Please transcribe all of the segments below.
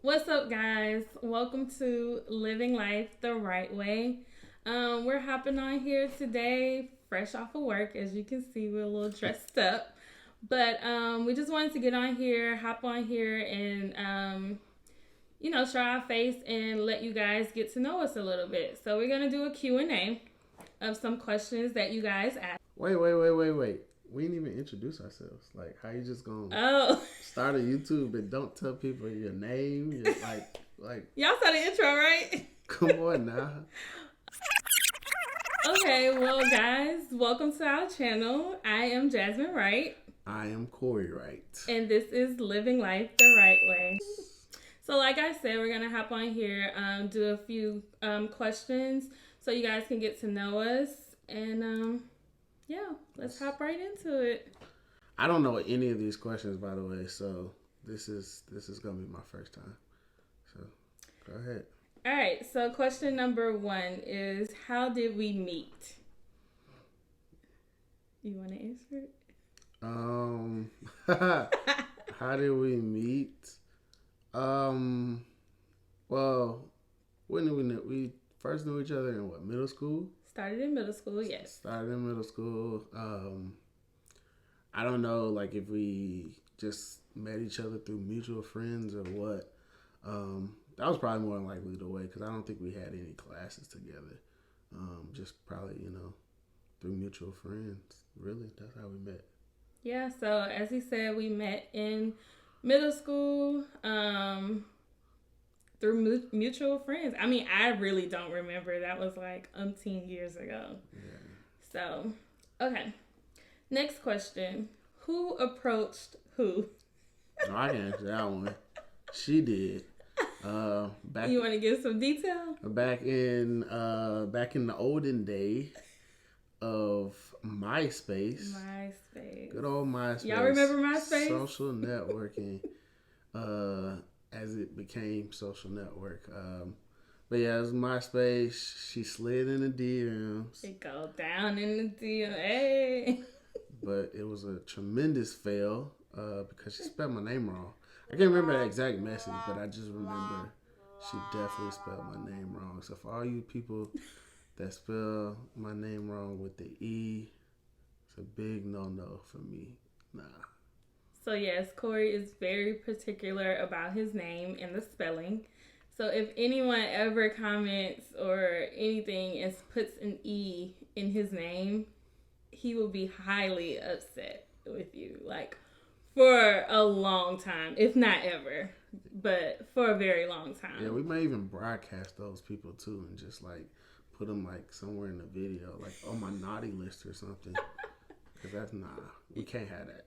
What's up, guys? Welcome to Living Life the Right Way. We're hopping on here today, fresh off of work. As you can see, we're a little dressed up. But we just wanted to get on here, hop on here, and, show our face and let you guys get to know us a little bit. So we're going to do a Q&A of some questions that you guys asked. Wait. We didn't even introduce ourselves. Like, how you just gonna start a YouTube and don't tell people your name? You're like. Y'all saw the intro, right? Come on now. Okay, well, guys, welcome to our channel. I am Jasmine Wright. I am Corey Wright. And this is Living Life the Right Way. So like I said, we're going to hop on here, do a few questions so you guys can get to know us. And let's hop right into it. I don't know any of these questions, by the way, so this is going to be my first time. So go ahead. All right, so question number 1 is, how did we meet? You want to answer it? How did we meet? Well, when did we know? We first knew each other in what, middle school? Started in middle school, yes. Started in middle school. I don't know, like, if we just met each other through mutual friends or what. That was probably more than likely the way, because I don't think we had any classes together. Just probably, through mutual friends. Really, that's how we met. Yeah, so as he said, we met in middle school through mutual friends. I mean, I really don't remember. That was like umpteen years ago. Yeah. So, okay. Next question. Who approached who? No, I can answer that one. She did. You want to give some detail? Back in the olden day of MySpace. Good old MySpace. Y'all remember MySpace? Social networking. As it became social network. But yeah, it was MySpace. She slid in the DMs. It go down in the DM. Hey. But it was a tremendous fail because she spelled my name wrong. I can't remember the exact message, but I just remember she definitely spelled my name wrong. So for all you people that spell my name wrong with the E, it's a big no-no for me. Nah. So yes, Corey is very particular about his name and the spelling. So if anyone ever comments or anything and puts an E in his name, he will be highly upset with you. Like, for a long time, if not ever, but for a very long time. Yeah, we may even broadcast those people too and just like put them like somewhere in the video, like on my naughty list or something. Because we can't have that.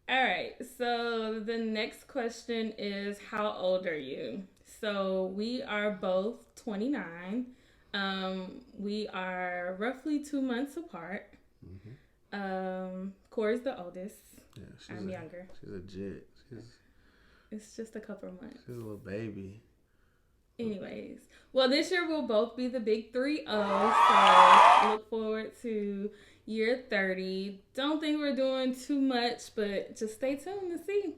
All right, so the next question is, how old are you? So we are both 29. We are roughly 2 months apart. Mm-hmm. Corey's the oldest. Yeah, I'm younger. She's a jit. It's just a couple of months. She's a little baby. Anyways, well, this year we'll both be the big 3-0. So look forward to year 30. Don't think we're doing too much, but just stay tuned to see.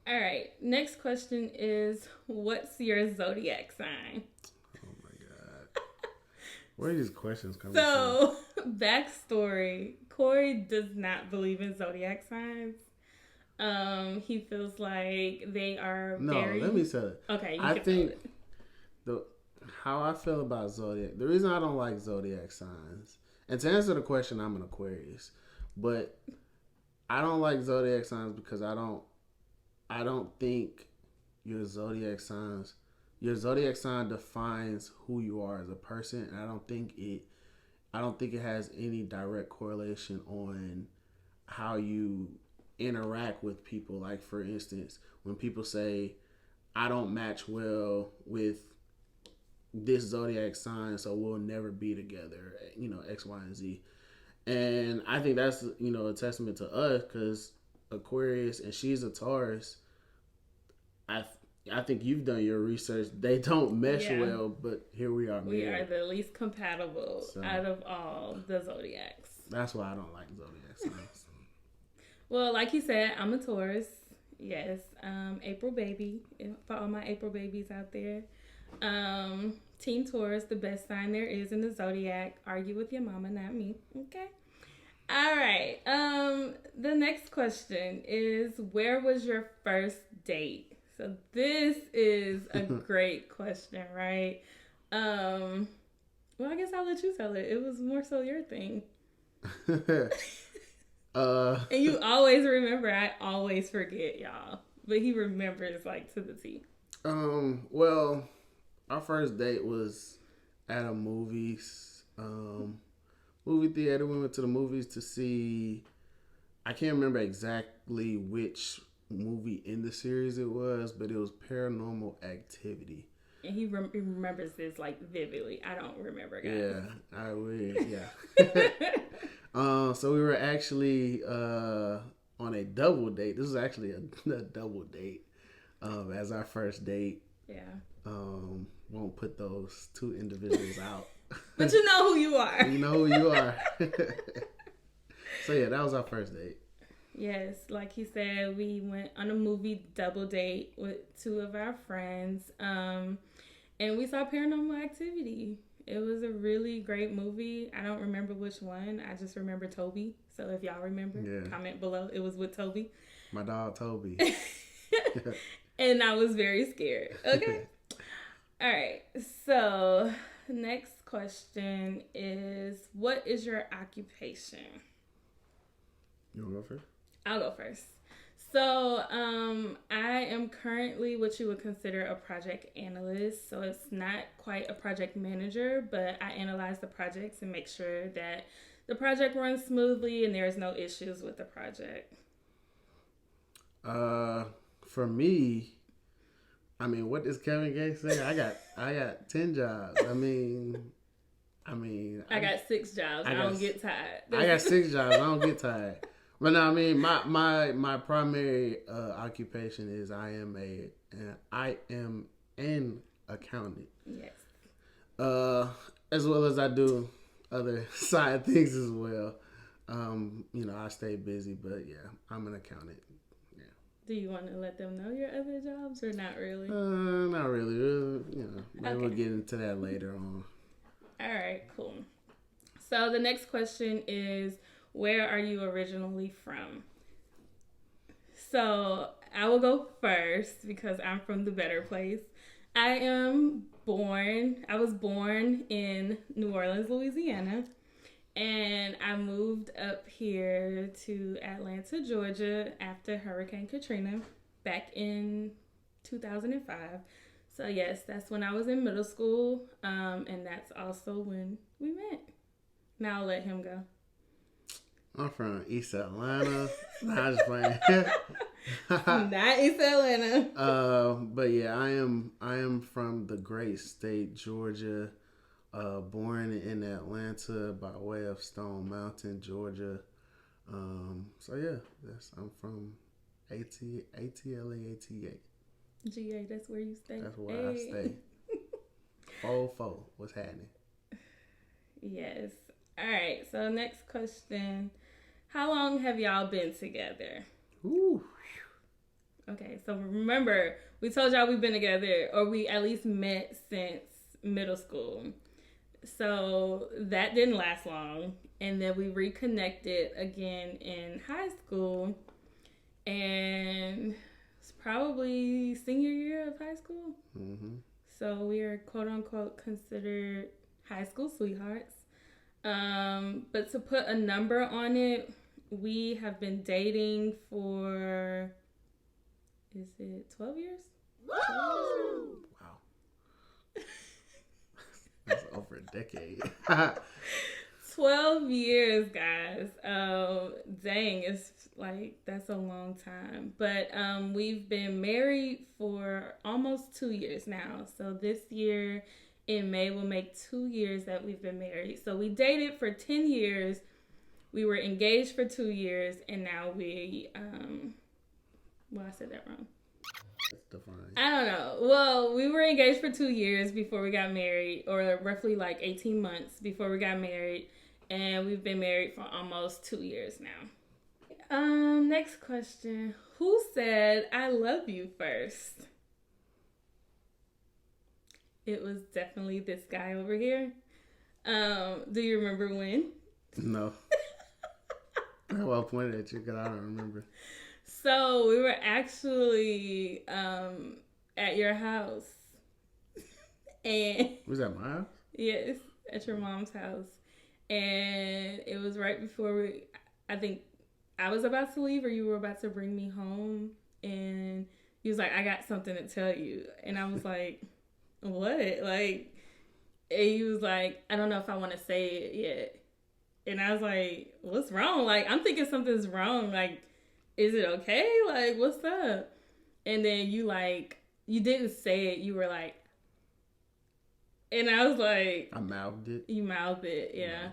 All right, next question is, what's your zodiac sign? Oh my God. Where are these questions coming from? So, backstory. Corey does not believe in zodiac signs. He feels like they are very... No, let me say it. Okay, I think how I feel about zodiac, the reason I don't like zodiac signs, and to answer the question, I'm an Aquarius, but I don't like zodiac signs because I don't think your zodiac sign defines who you are as a person, and I don't think it has any direct correlation on how you interact with people. Like, for instance, when people say, I don't match well with this zodiac sign, so we'll never be together, X, Y, and Z. And I think that's, a testament to us, because Aquarius, and she's a Taurus. I think you've done your research. They don't mesh well, but here we are. We are the least compatible out of all the zodiacs. That's why I don't like zodiac signs. Well, like you said, I'm a Taurus. Yes. April baby. For all my April babies out there. Team Taurus, the best sign there is in the Zodiac. Argue with your mama, not me. Okay. All right. The next question is, where was your first date? So this is a great question, right? Well, I guess I'll let you tell it. It was more so your thing. And you always remember. I always forget, y'all. But he remembers like to the T. Well, our first date was at a movie theater. We went to the movies to see, I can't remember exactly which movie in the series it was, but it was Paranormal Activity. And he remembers this like vividly. I don't remember, guys. Yeah, I would. Yeah. So we were actually on a double date. This was actually a double date as our first date. Yeah. Won't put those two individuals out. But you know who you are. You know who you are. So yeah, that was our first date. Yes, like he said, we went on a movie double date with two of our friends. And we saw Paranormal Activity. It was a really great movie. I don't remember which one. I just remember Toby. So if y'all remember, comment below. It was with Toby. My dog Toby. And I was very scared. Okay. All right. So next question is, what is your occupation? You want to go first? I'll go first. So, I am currently what you would consider a project analyst. So it's not quite a project manager, but I analyze the projects and make sure that the project runs smoothly and there's no issues with the project. For me, I mean, what does Kevin Gates say? I got 10 jobs. I got 6 jobs. I don't get tired. I got 6 jobs. I don't get tired. But no, I mean, my primary occupation is I am an accountant. Yes. As well as I do other side things as well. I stay busy, but yeah, I'm an accountant. Yeah. Do you want to let them know your other jobs or not really? Not really. Maybe we'll get into that later on. All right, cool. So the next question is, where are you originally from? So I will go first because I'm from the better place. I was born in New Orleans, Louisiana, and I moved up here to Atlanta, Georgia after Hurricane Katrina back in 2005. So yes, that's when I was in middle school, and that's also when we met. Now I'll let him go. I'm from East Atlanta. Nah, I'm just playing. Not East Atlanta. But yeah, I am from the great state, Georgia. Born in Atlanta by way of Stone Mountain, Georgia. So yeah, I'm from ATLA. GA, that's where you stay. That's where I stay. 4-4. What's happening? Yes. All right. So next question. How long have y'all been together? Ooh. Okay. So remember, we told y'all we've been together, or we at least met since middle school. So that didn't last long. And then we reconnected again in high school. And it's probably senior year of high school. Mm-hmm. So we are quote unquote considered high school sweethearts. But to put a number on it, we have been dating for, is it 12 years? Woo! Wow. That's over a decade. 12 years, guys. Dang, it's like, that's a long time. But we've been married for almost 2 years now. So this year in May will make 2 years that we've been married. So we dated for 10 years. We were engaged for 2 years, and now I said that wrong. I don't know. Well, we were engaged for 2 years before we got married, or roughly like 18 months before we got married. And we've been married for almost 2 years now. Next question. Who said I love you first? It was definitely this guy over here. Do you remember when? No. Well, I pointed at you because I don't remember. So we were actually at your house. And was that my house? Yes, at your mom's house. And it was right before I think I was about to leave or you were about to bring me home. And he was like, I got something to tell you. And I was like, what? Like, and he was like, I don't know if I want to say it yet. And I was like, what's wrong? Like, I'm thinking something's wrong. Like, is it okay? Like, what's up? And then you didn't say it. You were like, and I was like, I mouthed it. You mouthed it, yeah. No.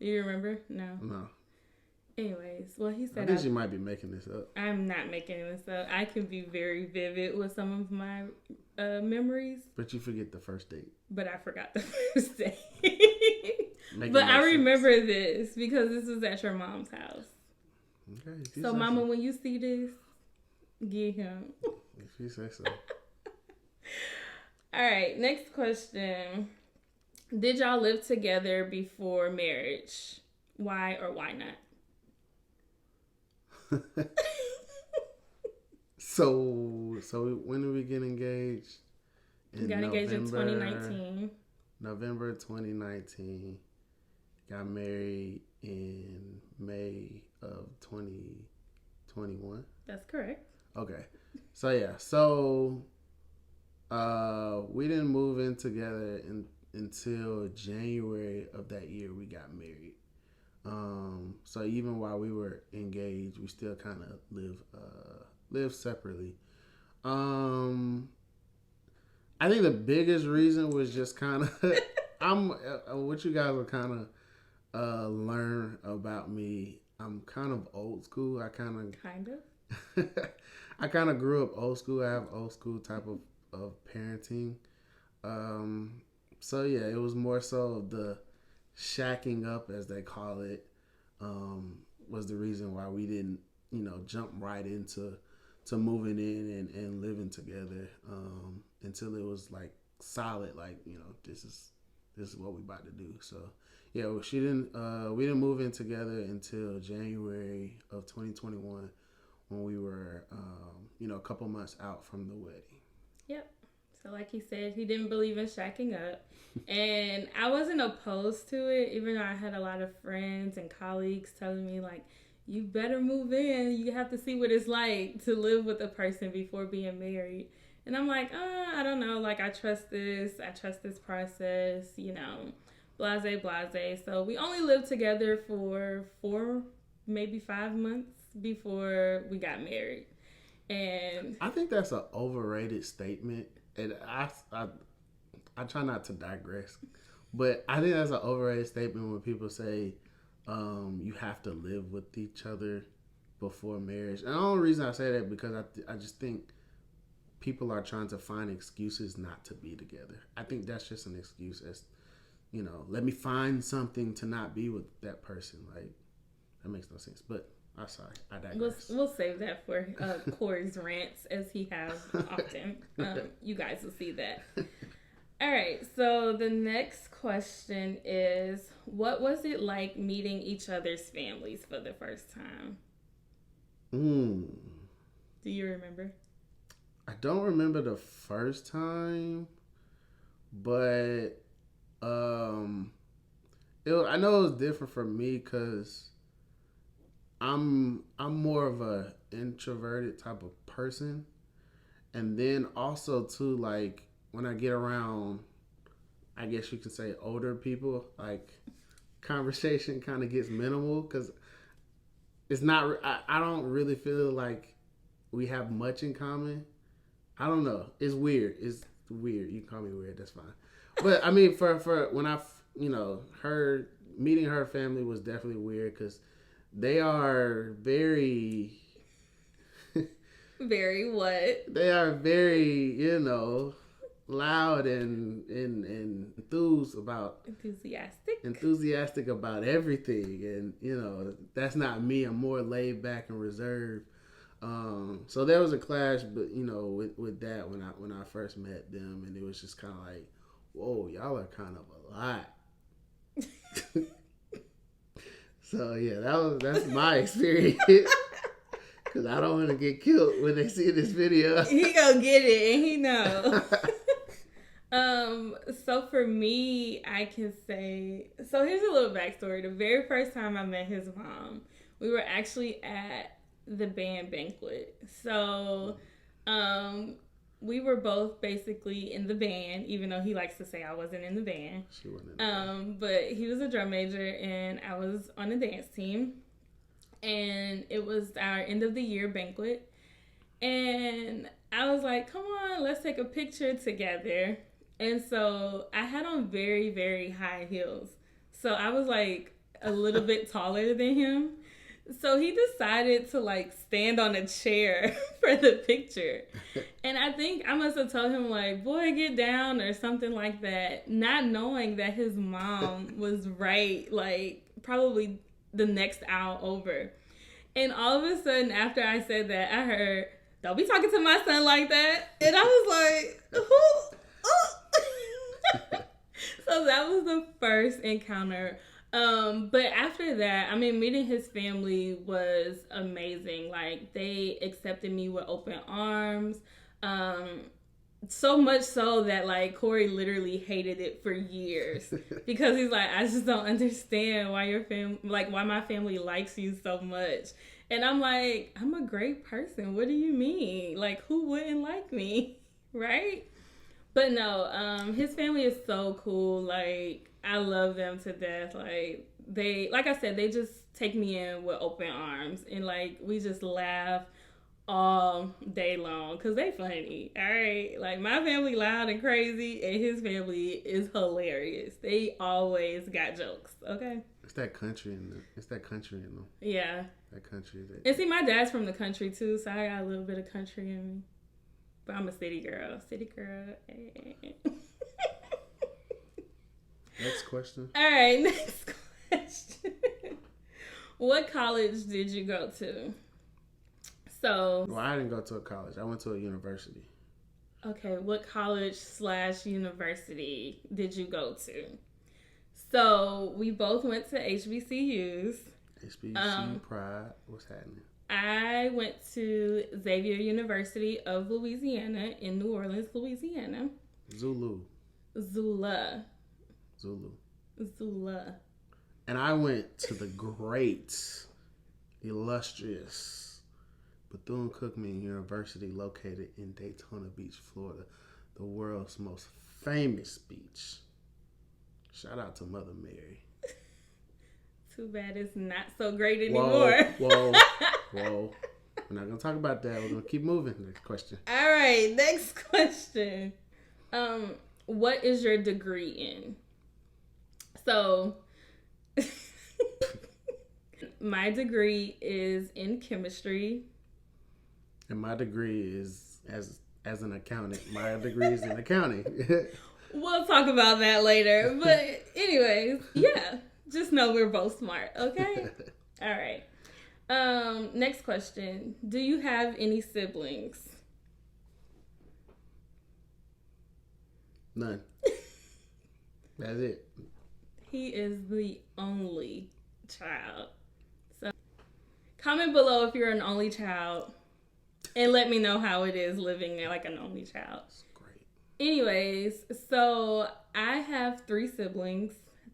You remember? No. No. Anyways, well, he said, I think she might be making this up. I'm not making this up. I can be very vivid with some of my memories. But you forget the first date. But I forgot the first date. But I remember this because this was at your mom's house. Okay. So, Mama, when you see this, get him. If you say so. All right, next question. Did y'all live together before marriage? Why or why not? So when did we get engaged? We got engaged in 2019. November 2019. Got married in May of 2021. That's correct. Okay. So yeah. So we didn't move in together until January of that year we got married. So even while we were engaged, we still kind of live separately. I think the biggest reason was just kind of what you guys will kind of learn about me. I'm kind of old school. I kind of grew up old school. I have old school type of parenting. So yeah, it was more so the shacking up, as they call it, was the reason why we didn't, jump right into moving in and living together until it was like solid, like, this is what we about to do. So yeah, we didn't move in together until January of 2021 when we were a couple months out from the wedding. Yep. So like he said, he didn't believe in shacking up. And I wasn't opposed to it, even though I had a lot of friends and colleagues telling me, like, you better move in. You have to see what it's like to live with a person before being married. And I'm like, I don't know. Like, I trust this process, blase, blase. So we only lived together for 4, maybe 5 months before we got married. And I think that's an overrated statement. And I try not to digress, but I think that's an overrated statement when people say you have to live with each other before marriage. And the only reason I say that because I just think people are trying to find excuses not to be together. I think that's just an excuse as, let me find something to not be with that person. Like, that makes no sense. But I'm sorry, I digress. We'll save that for Corey's rants, as he has often. You guys will see that. All right, so the next question is, what was it like meeting each other's families for the first time? Do you remember? I don't remember the first time, but I know it was different for me because I'm more of a introverted type of person, and then also too, like, when I get around, I guess you could say, older people, like, conversation kind of gets minimal because it's not. I don't really feel like we have much in common. I don't know. It's weird. It's weird. You can call me weird. That's fine. But I mean, for when I her meeting her family was definitely weird because they are very. Very what? They are very, loud and enthusiastic about everything, and that's not me. I'm more laid back and reserved. So there was a clash, but with that when I first met them, and it was just kind of like, whoa, y'all are kind of a lot. So yeah, that's my experience. Cause I don't want to get killed when they see this video. He gonna get it, and he know. So for me, I can say, so here's a little backstory. The very first time I met his mom, we were actually at the band banquet. So, we were both basically in the band, even though he likes to say I wasn't in the band. She wasn't in the band. But he was a drum major and I was on the dance team. And it was our end of the year banquet. And I was like, come on, let's take a picture together. And so I had on very, very high heels. So I was like a little bit taller than him. So he decided to like stand on a chair for the picture. And I think I must have told him like, boy, get down or something like that. Not knowing that his mom was right, like probably the next aisle over. And all of a sudden after I said that, I heard, don't be talking to my son like that. And I was like, who? So that was the first encounter. But after that, I mean, meeting his family was amazing. Like, they accepted me with open arms. So much so that, like, Corey literally hated it for years. Because he's like, I just don't understand why why my family likes you so much. And I'm like, I'm a great person. What do you mean? Like, who wouldn't like me? Right? But no, his family is so cool. Like, I love them to death. Like I said, they just take me in with open arms. And, like, we just laugh all day long because they funny. All right? Like, my family loud and crazy, and his family is hilarious. They always got jokes, okay? It's that country in them. Yeah. That country. And see, my dad's from the country, too, so I got a little bit of country in me. But I'm a city girl. Next question. All right, next question. What college did you go to? Well, I didn't go to a college. I went to a university. Okay, what college/university did you go to? So we both went to HBCUs. Pride. What's happening? I went to Xavier University of Louisiana in New Orleans, Louisiana. Zula. And I went to the great, illustrious Bethune-Cookman University located in Daytona Beach, Florida, the world's most famous beach. Shout out to Mother Mary. Too bad it's not so great anymore. Whoa. We're not going to talk about that. We're going to keep moving. Next question. All right, next question. What is your degree in? So, my degree is in chemistry. And my degree is as an accountant. My degree is in accounting. We'll talk about that later. But anyways, yeah. Just know we're both smart, okay? All right. Next question. Do you have any siblings? None. That's it. He is the only child. So comment below if you're an only child and let me know how it is living like an only child. That's great. Anyways, so I have 3 siblings,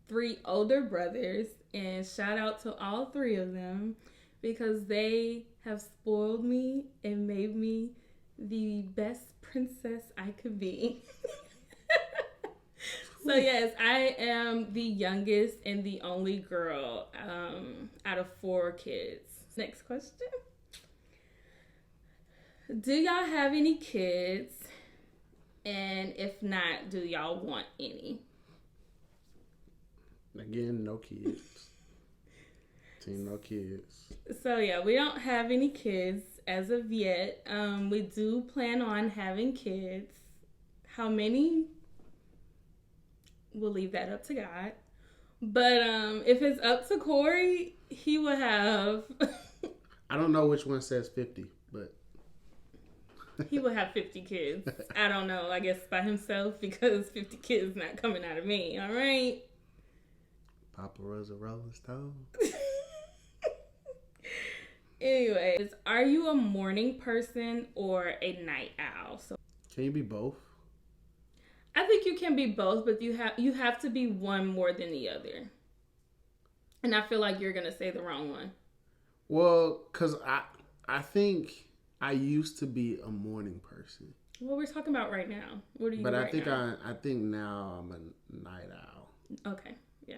3 older brothers, and shout out to all 3 of them because they have spoiled me and made me the best princess I could be. So yes, I am the youngest and the only girl out of 4 kids. Next question. Do y'all have any kids? And if not, do y'all want any? Again, no kids. Team no kids. So yeah, we don't have any kids as of yet. We do plan on having kids. How many? We'll leave that up to God. But if it's up to Corey, he would have. I don't know which one says 50, but he would have 50 kids. I don't know. I guess by himself because 50 kids not coming out of me. All right. Papa was a Rolling Stone. Anyways, are you a morning person or a night owl? So can you be both? I think you can be both, but you have to be one more than the other. And I feel like you're gonna say the wrong one. Well, cause I think I used to be a morning person. What we're talking about right now. What are you? But I think now I'm a night owl. Okay, yeah,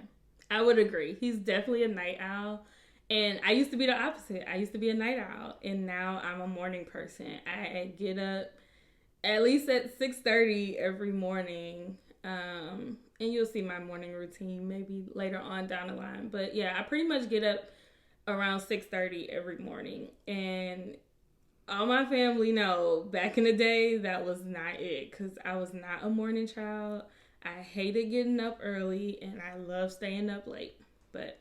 I would agree. He's definitely a night owl. And I used to be the opposite. I used to be a night owl, and now I'm a morning person. I get up at least at 6:30 every morning, and you'll see my morning routine maybe later on down the line. But yeah, I pretty much get up around 6:30 every morning, and all my family know back in the day that was not it because I was not a morning child. I hated getting up early, and I love staying up late, but.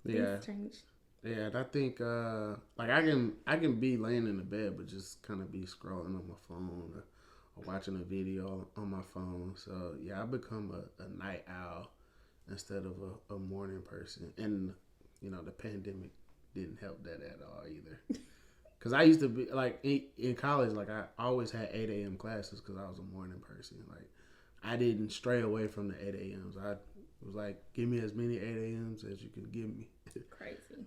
Yeah. Things change. Yeah, and I think like I can be laying in the bed but just kind of be scrolling on my phone or watching a video on my phone. So yeah, I become a night owl instead of a morning person. And you know, the pandemic didn't help that at all either. Cause I used to be like in college, like I always had 8 a.m. classes because I was a morning person. Like I didn't stray away from the 8 a.m.s. I was like, give me as many 8 a.m.s as you can give me. Crazy.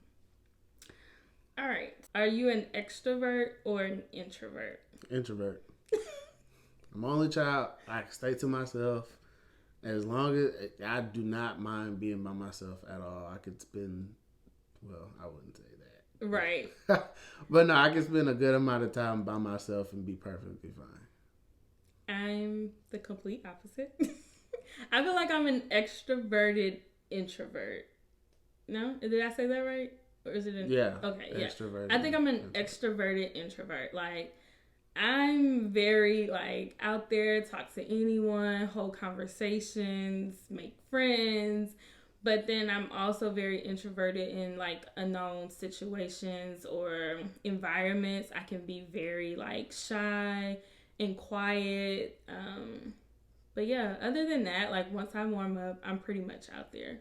All right. Are you an extrovert or an introvert? Introvert. I'm only child. I can stay to myself. As long as I do not mind being by myself at all. I could spend, well, I wouldn't say that. Right. But no, I can spend a good amount of time by myself and be perfectly fine. I'm the complete opposite. I feel like I'm an extroverted introvert. No? Did I say that right? Or is it an... Yeah. Okay, yeah. Extroverted. I think I'm an extroverted introvert. Like, I'm very, like, out there, talk to anyone, hold conversations, make friends. But then I'm also very introverted in, like, unknown situations or environments. I can be very, like, shy and quiet. But yeah, other than that, like, once I warm up, I'm pretty much out there.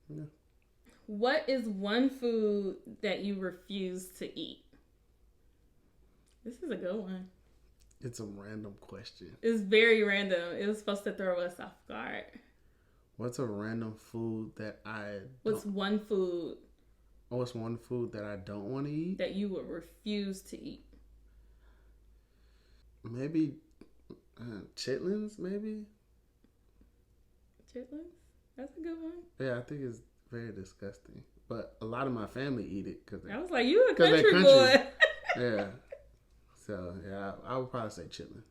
Yeah. What is one food that you refuse to eat? This is a good one. It's a random question. It's very random. It was supposed to throw us off guard. What's a random food that What's one food? Oh, what's one food that I don't want to eat? That you would refuse to eat? Maybe chitlins, maybe? Chitlins? That's a good one. Yeah, I think it's very disgusting. But a lot of my family eat it. I was like, you a country boy. Yeah. So, yeah, I would probably say chitlins.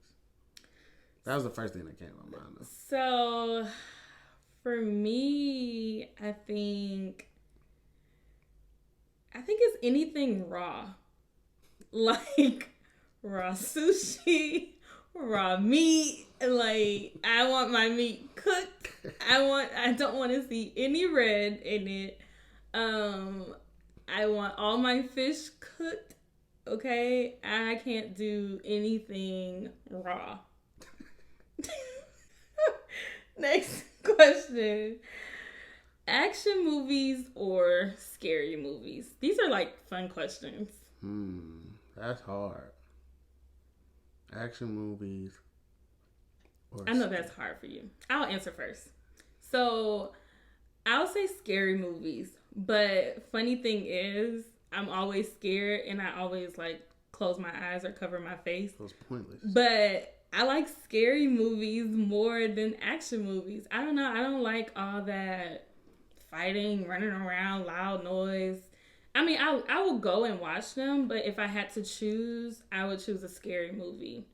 That was the first thing that came to my mind, though. So, for me, I think it's anything raw. Like, raw sushi, raw meat. Like, I want my meat cooked. I don't want to see any red in it. I want all my fish cooked. Okay? I can't do anything raw. Next question. Action movies or scary movies? These are like fun questions. That's hard. Action movies. I know that's hard for you. I'll answer first. So, I'll say scary movies. But funny thing is, I'm always scared and I always like close my eyes or cover my face. It was pointless. But I like scary movies more than action movies. I don't know. I don't like all that fighting, running around, loud noise. I mean, I will go and watch them, but if I had to choose, I would choose a scary movie.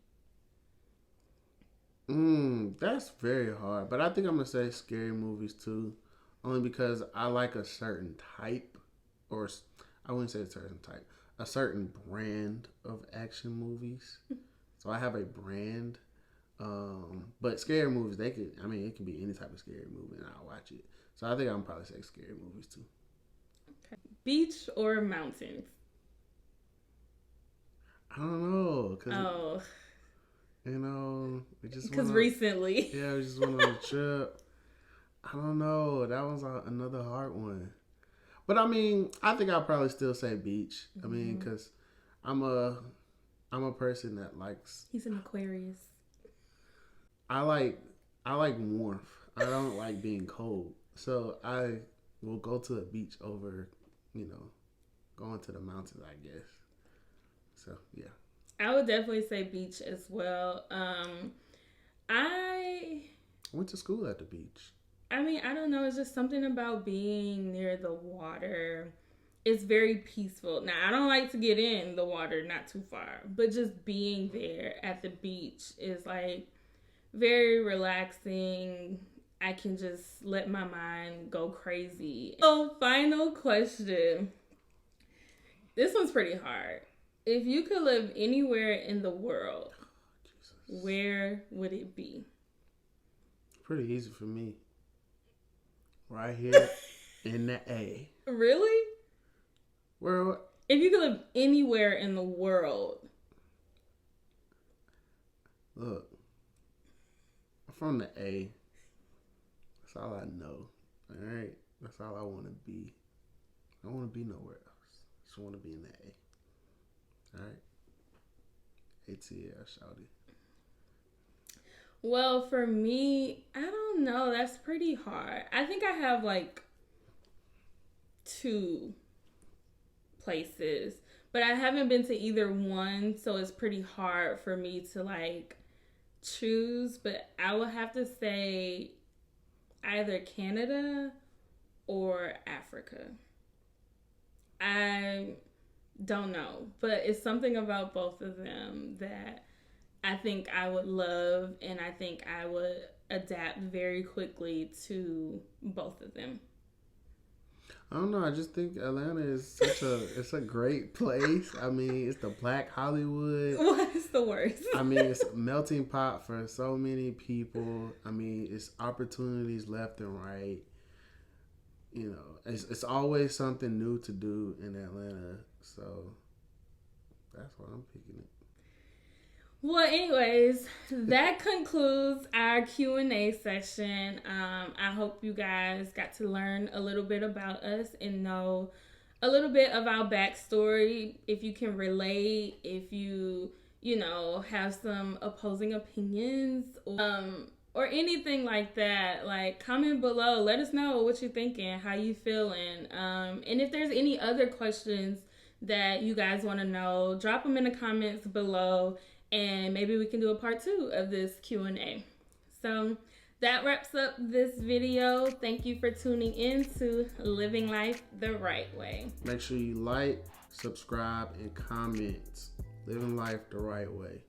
That's very hard. But I think I'm going to say scary movies too. Only because I like a certain type, or I wouldn't say a certain type, a certain brand of action movies. So I have a brand But scary movies, it can be any type of scary movie and I'll watch it. So I think I'm probably say scary movies too. Okay. Beach or mountains? I don't know. We just because recently. Yeah, we just went on a trip. I don't know. That was another hard one. But I think I'll probably still say beach. Mm-hmm. Because I'm a person that likes. He's an Aquarius. I like warmth. I don't like being cold. So I will go to the beach over, going to the mountains, I guess. So, yeah. I would definitely say beach as well. I went to school at the beach. I don't know. It's just something about being near the water. It's very peaceful. Now, I don't like to get in the water, not too far. But just being there at the beach is like very relaxing. I can just let my mind go crazy. So, final question. This one's pretty hard. If you could live anywhere in the world, where would it be? Pretty easy for me. Right here in the A. Really? Where? If you could live anywhere in the world. Look, I'm from the A. That's all I know. All right? That's all I want to be. I don't want to be nowhere else. I just want to be in the A. All right? ATL, shawty. Well, for me, I don't know. That's pretty hard. I think I have like 2 places, but I haven't been to either one, so it's pretty hard for me to like choose. But I would have to say either Canada or Africa. I don't know, but it's something about both of them that I think I would love, and I think I would adapt very quickly to both of them. I don't know. I just think Atlanta is it's a great place. It's the Black Hollywood. What is the worst? It's a melting pot for so many people. It's opportunities left and right. It's always something new to do in Atlanta. So that's why I'm picking it. Well, anyways, that concludes our Q&A session. I hope you guys got to learn a little bit about us and know a little bit of our backstory. If you can relate, if you have some opposing opinions or anything like that, like comment below. Let us know what you're thinking, how you feeling. And if there's any other questions that you guys want to know, drop them in the comments below. And maybe we can do a part 2 of this Q&A. So that wraps up this video. Thank you for tuning in to Living Life the Right Way. Make sure you like, subscribe, and comment. Living Life the Right Way.